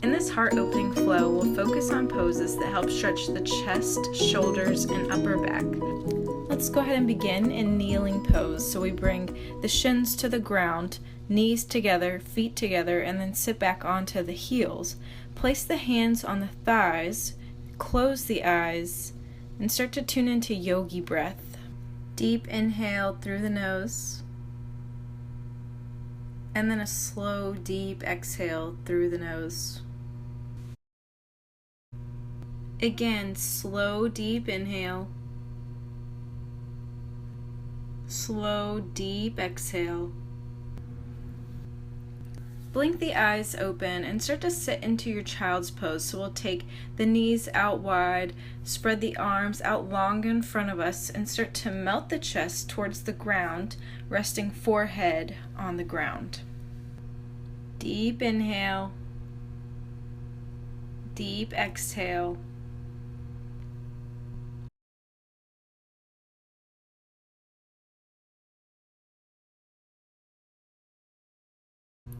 In this heart-opening flow, we'll focus on poses that help stretch the chest, shoulders, and upper back. Let's go ahead and begin in kneeling pose. So we bring the shins to the ground, knees together, feet together, and then sit back onto the heels. Place the hands on the thighs, close the eyes, and start to tune into yogi breath. Deep inhale through the nose, and then a slow, deep exhale through the nose. Again, slow, deep inhale, slow, deep exhale. Blink the eyes open and start to sit into your child's pose. So we'll take the knees out wide, spread the arms out long in front of us, and start to melt the chest towards the ground, resting forehead on the ground. Deep inhale, deep exhale.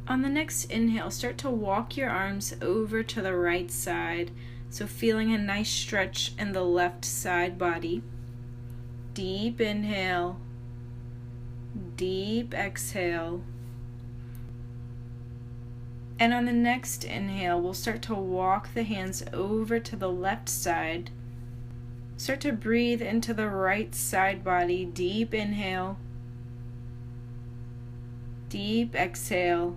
On the next inhale, start to walk your arms over to the right side, so feeling a nice stretch in the left side body. Deep inhale, deep exhale. And on the next inhale, we'll start to walk the hands over to the left side. Start to breathe into the right side body. Deep inhale, deep exhale.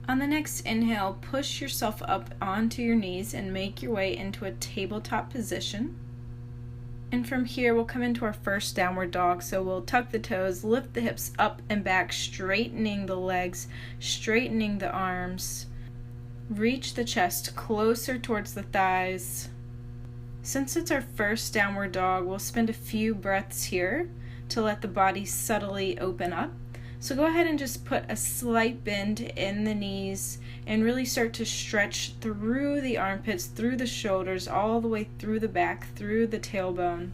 On the next inhale, push yourself up onto your knees and make your way into a tabletop position. And from here, we'll come into our first downward dog. So we'll tuck the toes, lift the hips up and back, straightening the legs, straightening the arms. Reach the chest closer towards the thighs. Since it's our first downward dog, we'll spend a few breaths here to let the body subtly open up. So go ahead and just put a slight bend in the knees and really start to stretch through the armpits, through the shoulders, all the way through the back, through the tailbone.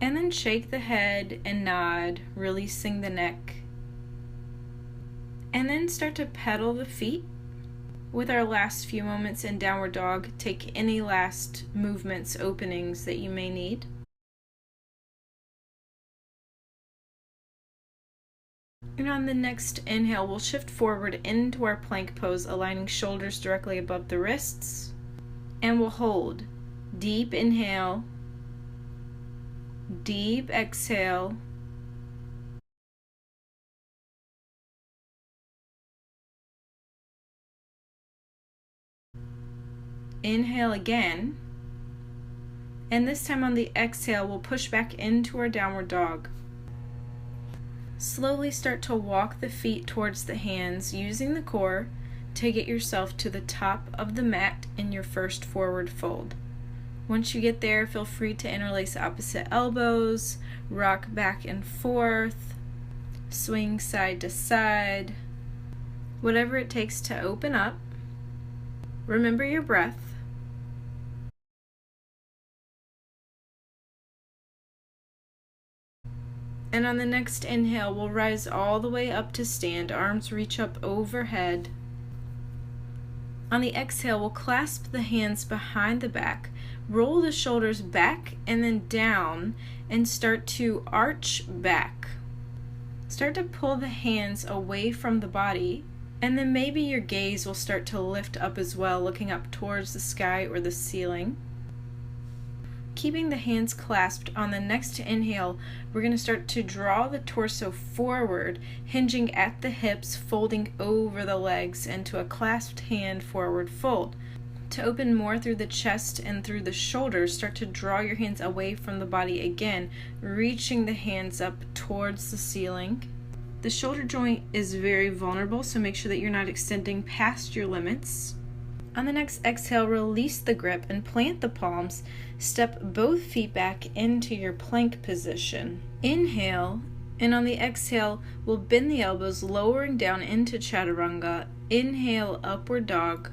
And then shake the head and nod, releasing the neck. And then start to pedal the feet. With our last few moments in downward dog, take any last movements, openings that you may need. And on the next inhale, we'll shift forward into our plank pose, aligning shoulders directly above the wrists. And we'll hold. Deep inhale, deep exhale. Inhale again. And this time on the exhale, we'll push back into our downward dog. Slowly start to walk the feet towards the hands, using the core to get yourself to the top of the mat in your first forward fold. Once you get there, feel free to interlace opposite elbows, rock back and forth, swing side to side, whatever it takes to open up. Remember your breath. And on the next inhale, we'll rise all the way up to stand, arms reach up overhead. On the exhale, we'll clasp the hands behind the back, roll the shoulders back and then down, and start to arch back. Start to pull the hands away from the body, and then maybe your gaze will start to lift up as well, looking up towards the sky or the ceiling. Keeping the hands clasped, on the next inhale, we're going to start to draw the torso forward, hinging at the hips, folding over the legs into a clasped hand forward fold. To open more through the chest and through the shoulders, start to draw your hands away from the body again, reaching the hands up towards the ceiling. The shoulder joint is very vulnerable, so make sure that you're not extending past your limits. On the next exhale, release the grip and plant the palms. Step both feet back into your plank position. Inhale, and on the exhale, we'll bend the elbows, lowering down into Chaturanga. Inhale, upward dog,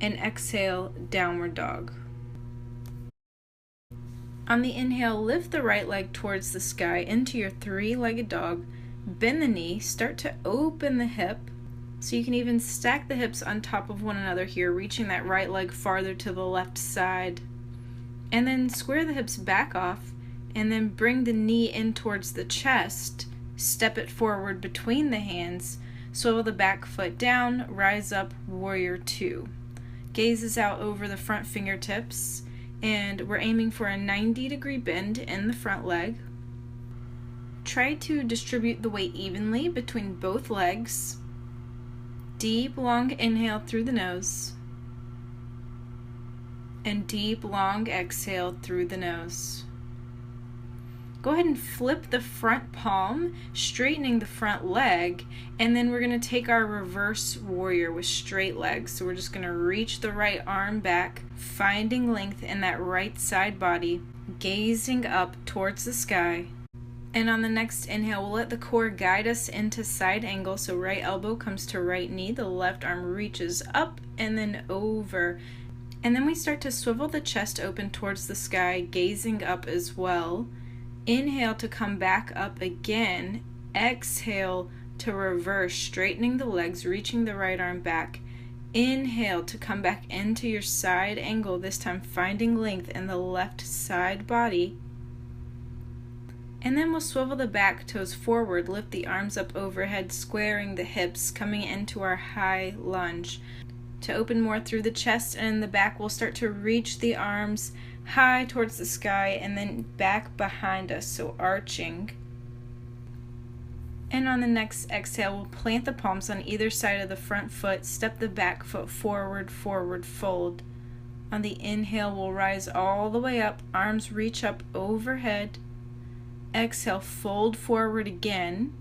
and exhale, downward dog. On the inhale, lift the right leg towards the sky into your three-legged dog. Bend the knee, start to open the hip, So you can even stack the hips on top of one another here, reaching that right leg farther to the left side. And then square the hips back off, and then bring the knee in towards the chest, step it forward between the hands, swivel the back foot down, rise up, warrior two. Gazes out over the front fingertips, and we're aiming for a 90-degree bend in the front leg. Try to distribute the weight evenly between both legs. Deep, long inhale through the nose, and deep, long exhale through the nose. Go ahead and flip the front palm, straightening the front leg, and then we're going to take our reverse warrior with straight legs. So we're just going to reach the right arm back, finding length in that right side body, gazing up towards the sky. And on the next inhale, we'll let the core guide us into side angle. So right elbow comes to right knee, the left arm reaches up and then over. And then we start to swivel the chest open towards the sky, gazing up as well. Inhale to come back up again. Exhale to reverse, straightening the legs, reaching the right arm back. Inhale to come back into your side angle, this time finding length in the left side body. And then we'll swivel the back toes forward, lift the arms up overhead, squaring the hips, coming into our high lunge. To open more through the chest and in the back, we'll start to reach the arms high towards the sky and then back behind us, so arching. And on the next exhale, we'll plant the palms on either side of the front foot, step the back foot forward, forward fold. On the inhale, we'll rise all the way up, arms reach up overhead. Exhale, fold forward again.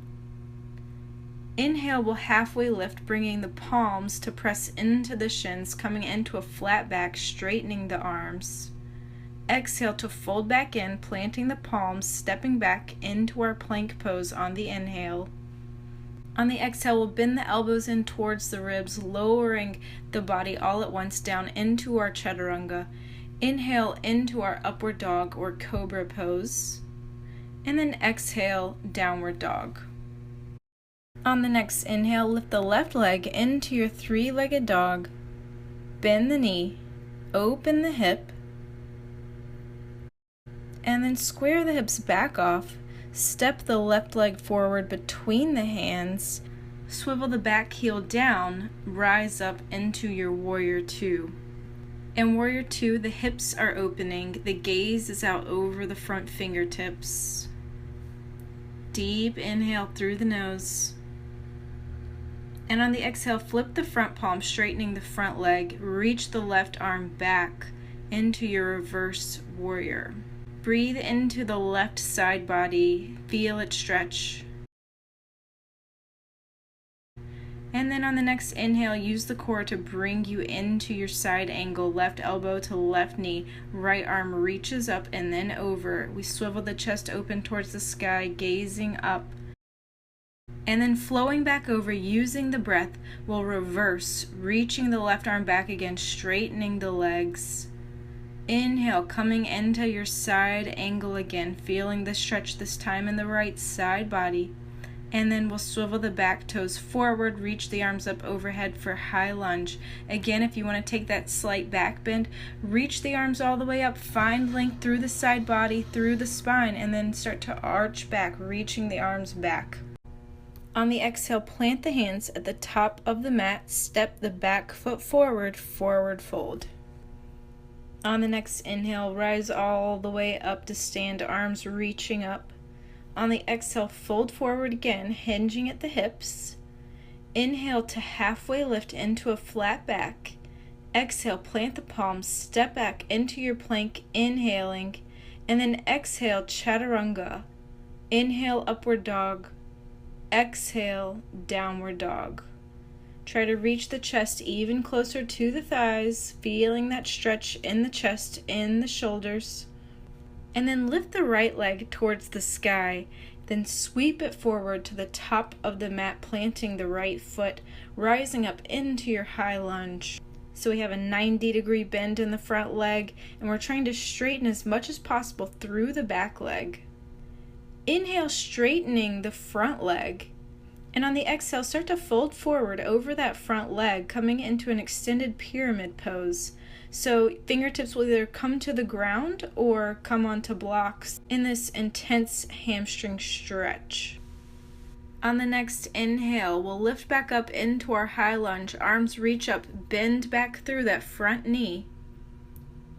Inhale, we'll halfway lift, bringing the palms to press into the shins, coming into a flat back, straightening the arms. Exhale to fold back in, planting the palms, stepping back into our plank pose on the inhale. On the exhale, we'll bend the elbows in towards the ribs, lowering the body all at once down into our Chaturanga. Inhale into our upward dog or cobra pose. And then exhale, downward dog. On the next inhale, lift the left leg into your three-legged dog, bend the knee, open the hip, and then square the hips back off, step the left leg forward between the hands, swivel the back heel down, rise up into your warrior two. In warrior two, the hips are opening, the gaze is out over the front fingertips. Deep inhale through the nose. And on the exhale, flip the front palm, straightening the front leg, reach the left arm back into your reverse warrior. Breathe into the left side body, feel it stretch. And then on the next inhale, use the core to bring you into your side angle, left elbow to left knee, right arm reaches up and then over. We swivel the chest open towards the sky, gazing up. And then flowing back over, using the breath, we'll reverse, reaching the left arm back again, straightening the legs. Inhale, coming into your side angle again, feeling the stretch this time in the right side body. And then we'll swivel the back toes forward, reach the arms up overhead for high lunge. Again, if you want to take that slight back bend, reach the arms all the way up, find length through the side body, through the spine, and then start to arch back, reaching the arms back. On the exhale, plant the hands at the top of the mat, step the back foot forward, forward fold. On the next inhale, rise all the way up to stand, arms reaching up. On the exhale, fold forward again, hinging at the hips. Inhale to halfway lift into a flat back. Exhale, plant the palms, step back into your plank, inhaling. And then exhale, Chaturanga. Inhale, upward dog. Exhale, downward dog. Try to reach the chest even closer to the thighs, feeling that stretch in the chest, in the shoulders. And then lift the right leg towards the sky, then sweep it forward to the top of the mat, planting the right foot, rising up into your high lunge. So we have a 90-degree bend in the front leg, and we're trying to straighten as much as possible through the back leg. Inhale, straightening the front leg. And on the exhale, start to fold forward over that front leg, coming into an extended pyramid pose. So fingertips will either come to the ground or come onto blocks in this intense hamstring stretch. On the next inhale, we'll lift back up into our high lunge, arms reach up, bend back through that front knee.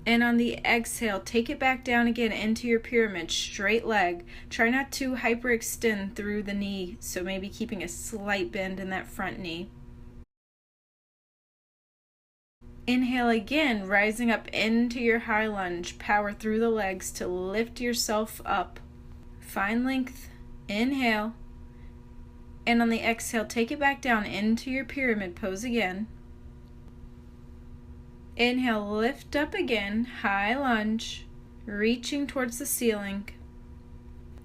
And on the exhale, take it back down again into your pyramid, straight leg. Try not to hyperextend through the knee, so maybe keeping a slight bend in that front knee. Inhale again, rising up into your high lunge. Power through the legs to lift yourself up. Find length. Inhale. And on the exhale, take it back down into your pyramid pose again. Inhale, lift up again, high lunge, reaching towards the ceiling.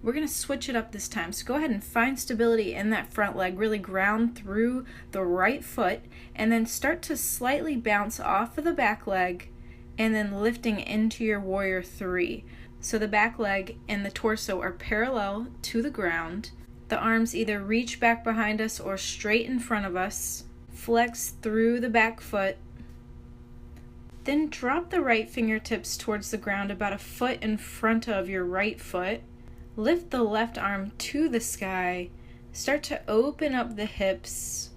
We're going to switch it up this time, so go ahead and find stability in that front leg, really ground through the right foot, and then start to slightly bounce off of the back leg, and then lifting into your warrior three. So the back leg and the torso are parallel to the ground. The arms either reach back behind us or straight in front of us. Flex through the back foot. Then drop the right fingertips towards the ground about a foot in front of your right foot. Lift the left arm to the sky. Start to open up the hips.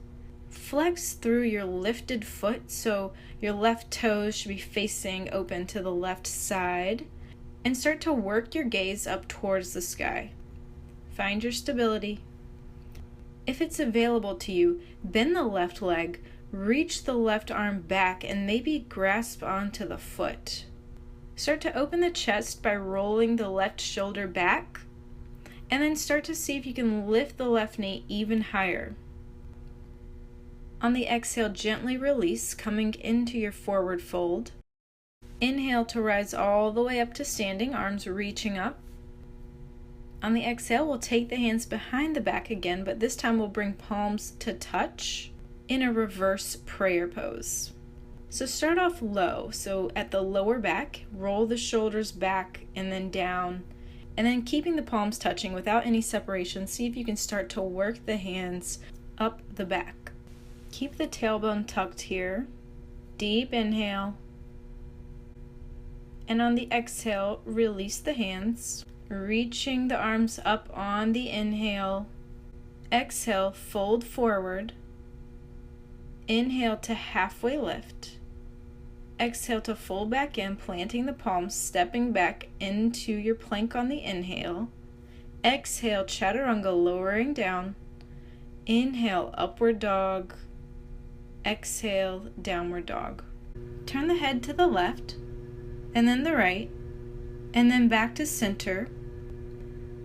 Flex through your lifted foot, so your left toes should be facing open to the left side. And start to work your gaze up towards the sky. Find your stability. If it's available to you, bend the left leg. Reach the left arm back and maybe grasp onto the foot. Start to open the chest by rolling the left shoulder back, and then start to see if you can lift the left knee even higher. On the exhale, gently release, coming into your forward fold. Inhale to rise all the way up to standing, arms reaching up. On the exhale, we'll take the hands behind the back again, but this time we'll bring palms to touch in a reverse prayer pose. So start off low, so at the lower back, roll the shoulders back and then down, and then keeping the palms touching without any separation, see if you can start to work the hands up the back. Keep the tailbone tucked here. Deep inhale. And on the exhale, release the hands, reaching the arms up on the inhale. Exhale, fold forward. Inhale to halfway lift. Exhale to fold back in, planting the palms, stepping back into your plank on the inhale. Exhale, Chaturanga, lowering down. Inhale, upward dog. Exhale, downward dog. Turn the head to the left, and then the right, and then back to center.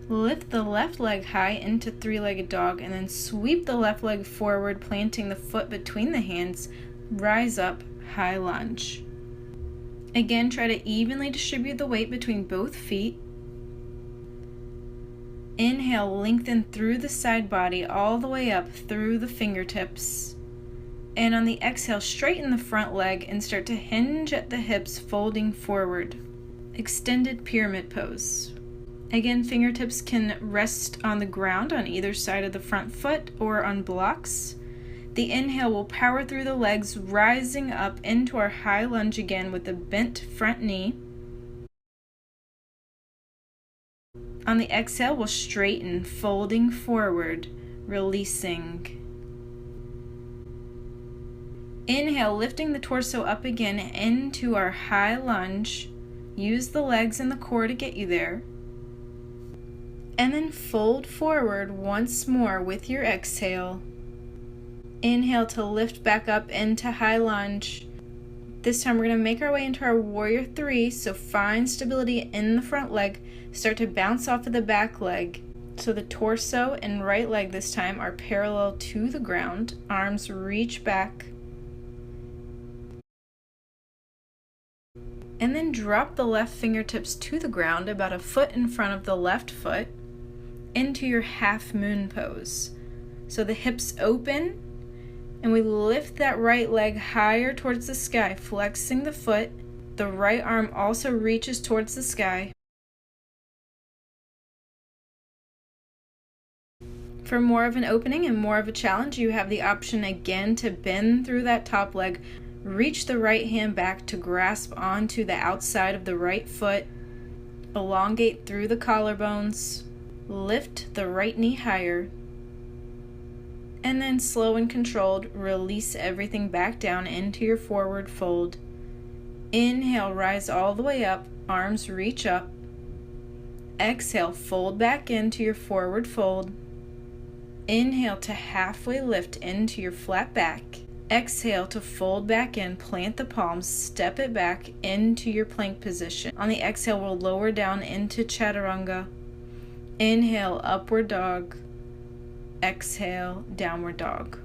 Lift the left leg high into three-legged dog, and then sweep the left leg forward, planting the foot between the hands. Rise up, high lunge. Again, try to evenly distribute the weight between both feet. Inhale, lengthen through the side body all the way up through the fingertips. And on the exhale, straighten the front leg and start to hinge at the hips, folding forward. Extended pyramid pose. Again, fingertips can rest on the ground on either side of the front foot or on blocks. The inhale will power through the legs, rising up into our high lunge again with a bent front knee. On the exhale, we'll straighten, folding forward, releasing. Inhale, lifting the torso up again into our high lunge. Use the legs and the core to get you there. And then fold forward once more with your exhale. Inhale to lift back up into high lunge. This time we're going to make our way into our warrior three, so find stability in the front leg. Start to bounce off of the back leg. So the torso and right leg this time are parallel to the ground. Arms reach back. And then drop the left fingertips to the ground about a foot in front of the left foot into your half moon pose. So the hips open and we lift that right leg higher towards the sky, flexing the foot. The right arm also reaches towards the sky. For more of an opening and more of a challenge, you have the option again to bend through that top leg. Reach the right hand back to grasp onto the outside of the right foot. Elongate through the collarbones. Lift the right knee higher. And then slow and controlled, release everything back down into your forward fold. Inhale, rise all the way up, arms reach up. Exhale, fold back into your forward fold. Inhale to halfway lift into your flat back. Exhale to fold back in, plant the palms, step it back into your plank position. On the exhale, we'll lower down into Chaturanga. Inhale, upward dog. Exhale, downward dog.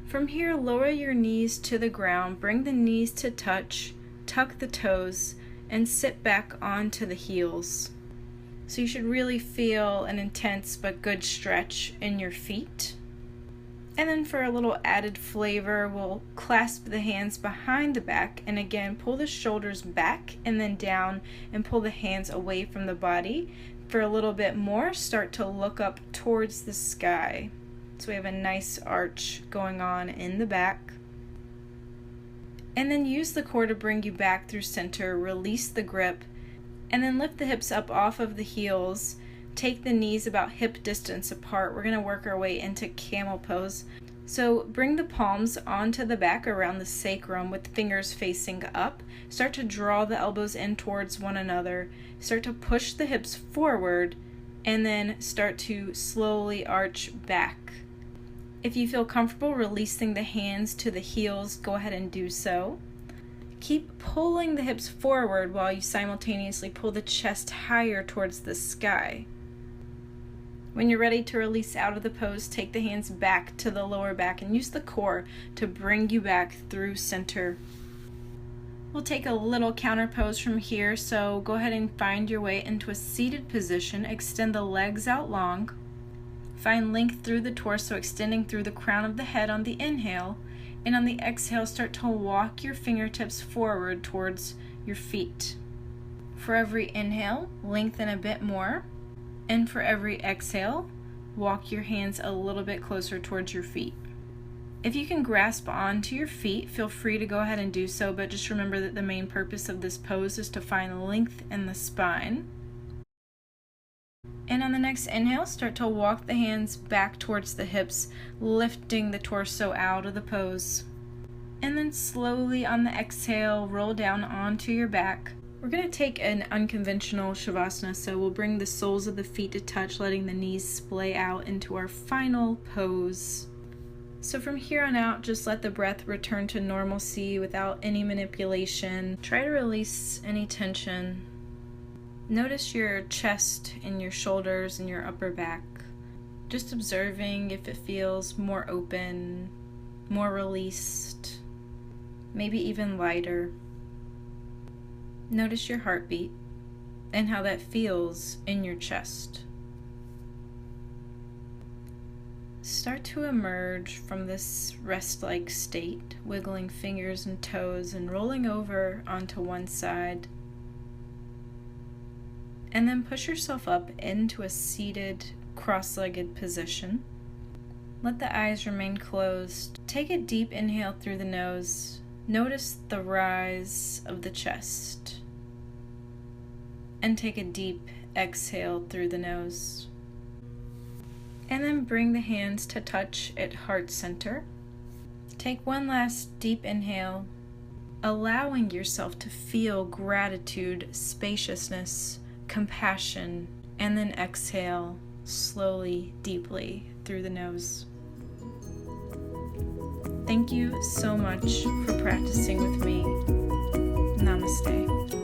From here, lower your knees to the ground, bring the knees to touch, tuck the toes, and sit back onto the heels. So you should really feel an intense but good stretch in your feet. And then for a little added flavor, we'll clasp the hands behind the back and again pull the shoulders back and then down and pull the hands away from the body. For a little bit more, start to look up towards the sky. So we have a nice arch going on in the back. And then use the core to bring you back through center, release the grip, and then lift the hips up off of the heels. Take the knees about hip distance apart. We're going to work our way into Camel Pose. So bring the palms onto the back around the sacrum with fingers facing up. Start to draw the elbows in towards one another. Start to push the hips forward and then start to slowly arch back. If you feel comfortable releasing the hands to the heels, go ahead and do so. Keep pulling the hips forward while you simultaneously pull the chest higher towards the sky. When you're ready to release out of the pose, take the hands back to the lower back and use the core to bring you back through center. We'll take a little counter pose from here, so go ahead and find your way into a seated position. Extend the legs out long. Find length through the torso, extending through the crown of the head on the inhale, and on the exhale, start to walk your fingertips forward towards your feet. For every inhale, lengthen a bit more. And for every exhale, walk your hands a little bit closer towards your feet. If you can grasp onto your feet, feel free to go ahead and do so, but just remember that the main purpose of this pose is to find length in the spine. And on the next inhale, start to walk the hands back towards the hips, lifting the torso out of the pose. And then slowly on the exhale, roll down onto your back. We're going to take an unconventional shavasana, so we'll bring the soles of the feet to touch, letting the knees splay out into our final pose. So from here on out, just let the breath return to normalcy without any manipulation. Try to release any tension. Notice your chest and your shoulders and your upper back. Just observing if it feels more open, more released, maybe even lighter. Notice your heartbeat and how that feels in your chest. Start to emerge from this rest-like state, wiggling fingers and toes and rolling over onto one side. And then push yourself up into a seated, cross-legged position. Let the eyes remain closed. Take a deep inhale through the nose. Notice the rise of the chest. And take a deep exhale through the nose. And then bring the hands to touch at heart center. Take one last deep inhale, allowing yourself to feel gratitude, spaciousness, compassion, and then exhale slowly, deeply through the nose. Thank you so much for practicing with me. Namaste.